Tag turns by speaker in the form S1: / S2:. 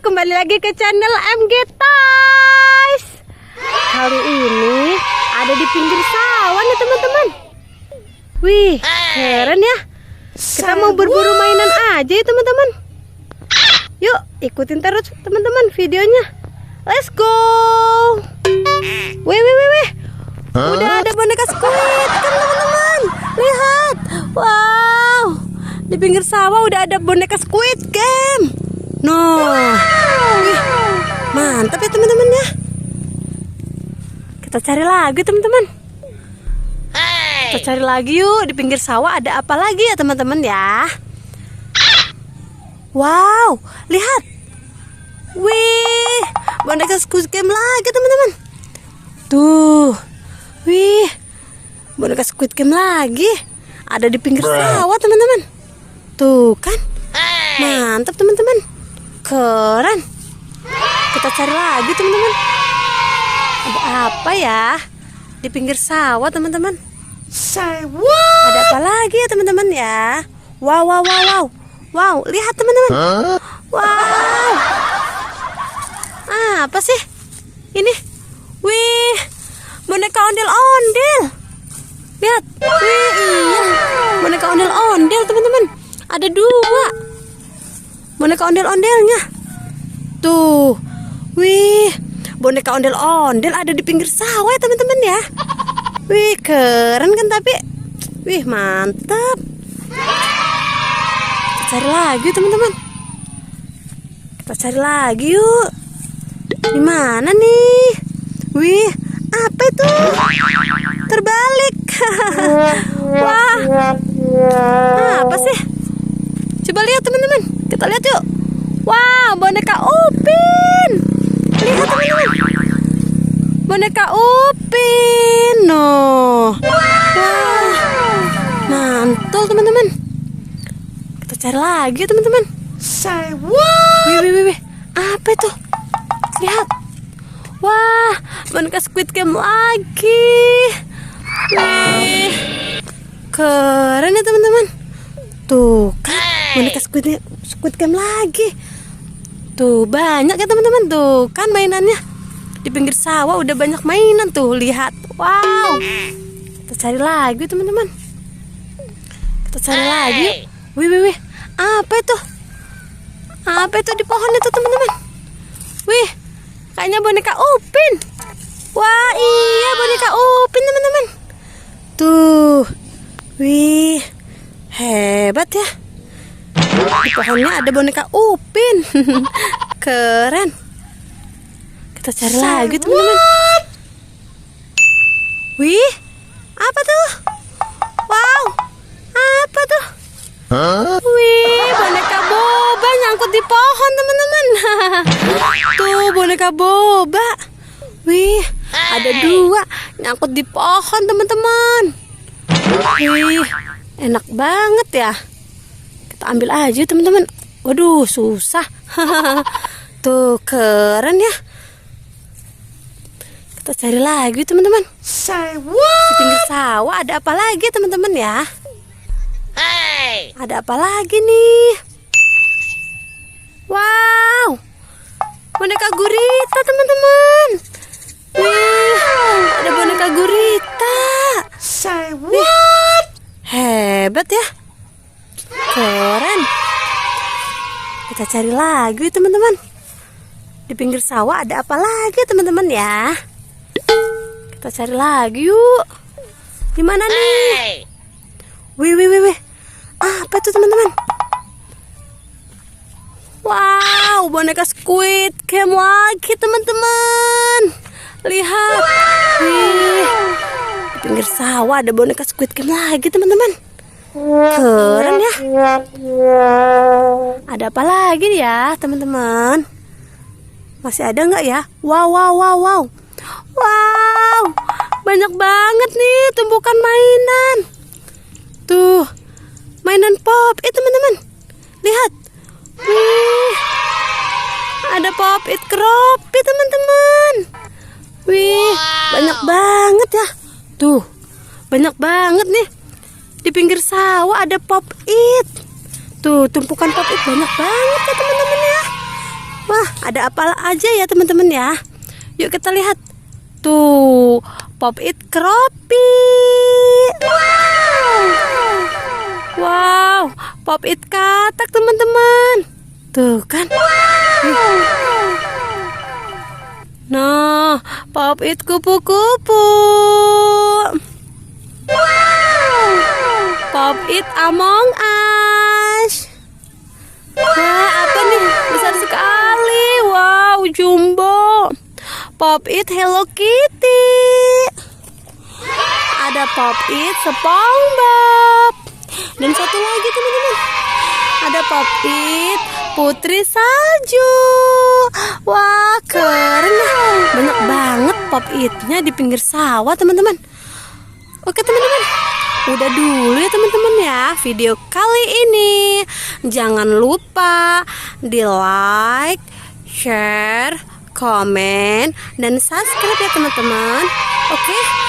S1: kembali lagi ke channel MG Toys. Kali ini ada di pinggir sawah nih teman-teman. Wih, keren ya. Kita mau berburu mainan aja ya teman-teman. Yuk, ikutin terus teman-teman videonya. Let's go. Wih. Udah ada boneka Squid kan teman-teman. Lihat. Wow. Di pinggir sawah udah ada boneka Squid Game. Wih, mantap ya teman-teman ya. Kita cari lagi teman-teman. Kita cari lagi yuk. Di pinggir sawah ada apa lagi ya teman-teman ya. Wow, lihat. Wih, boneka Squid Game lagi teman-teman. Tuh. Wih, boneka Squid Game lagi. Ada di pinggir sawah teman-teman. Tuh kan. Mantap teman-teman. Keren. Kita cari lagi teman-teman. Ada apa ya di pinggir sawah teman-teman? Ada apa lagi ya teman-teman ya? Wow, lihat teman-teman. Wow. Apa sih ini? Wih, boneka ondel-ondel. Lihat. Wih, iya. Boneka ondel-ondel teman-teman. Ada 2 boneka ondel-ondelnya. Tuh. Wih, boneka ondel-ondel ada di pinggir sawah ya teman-teman ya. Wih, keren kan tapi. Wih, mantap. Kita cari lagi teman-teman. Kita cari lagi yuk. Di mana nih? Wih, apa itu? Terbalik. Wah. Apa sih? Coba lihat teman-teman. Kita lihat yuk. Wow, boneka Upin. Lihat teman-teman. Boneka Upin. Wah, mantul teman-teman. Kita cari lagi teman-teman. Wih. Apa itu? Lihat. Wah, boneka Squid Game lagi. Wih, keren ya teman-teman. Tuh kan, boneka Squid Game lagi. Tuh, banyak ya teman-teman. Tuh kan mainannya. Di pinggir sawah udah banyak mainan tuh. Lihat. Wow. Kita cari lagi teman-teman. Kita cari lagi. Wih. Apa itu? Apa itu di pohon itu teman-teman? Wih, kayaknya boneka Upin. Wah, iya boneka Upin teman-teman. Tuh. Wih, hebat ya. Di pohonnya ada boneka Upin. Keren. Kita cari lagi teman-teman. Wih, apa tuh? Wow, apa tuh? Wih, boneka boba nyangkut di pohon teman-teman. Tuh boneka boba. Wih, ada 2 nyangkut di pohon teman-teman. Wih, enak banget ya. Kita ambil aja teman-teman. Waduh, susah. Tuh, keren ya. Kita cari lagi teman-teman. Di pinggir sawah ada apa lagi teman-teman ya? Ada apa lagi nih? Wow, boneka gurita teman-teman. Wih, ada boneka gurita. Wih, hebat ya. Keren. Kita cari lagi teman-teman. Di pinggir sawah ada apa lagi teman-teman ya? Kita cari lagi yuk. Di mana nih? Wih. Apa itu teman-teman? Wow, boneka Squid Game lagi teman-teman. Lihat. Wih, di pinggir sawah ada boneka Squid Game lagi teman-teman. Keren ya. Ada apa lagi ya teman-teman? Masih ada nggak ya? Wow. Banyak banget nih tumpukan mainan. Tuh, mainan Pop-It teman-teman. Lihat. Wih, ada Pop-It Crappy teman-teman. Wih, banyak banget ya. Tuh, banyak banget nih. Di pinggir sawah ada Pop-It. Tuh, tumpukan Pop-It banyak banget ya teman-teman ya. Wah, Ada apa aja ya teman-teman ya? Yuk kita lihat. Tuh, Pop It Crappy. Wow, Pop It katak teman-teman. Tuh kan. Nah, Pop It kupu-kupu. Pop It Among Us. Wah, apa nih? Besar sekali. Wow, jumbo. Pop It Hello Kitty. Ada Pop It SpongeBob. Dan satu lagi teman-teman. Ada Pop It Putri Salju. Wah, keren. Banyak banget Pop It-nya di pinggir sawah teman-teman. Oke teman-teman, udah dulu ya teman-teman ya video kali ini. Jangan lupa di like, share, komen, dan subscribe ya teman-teman. Oke.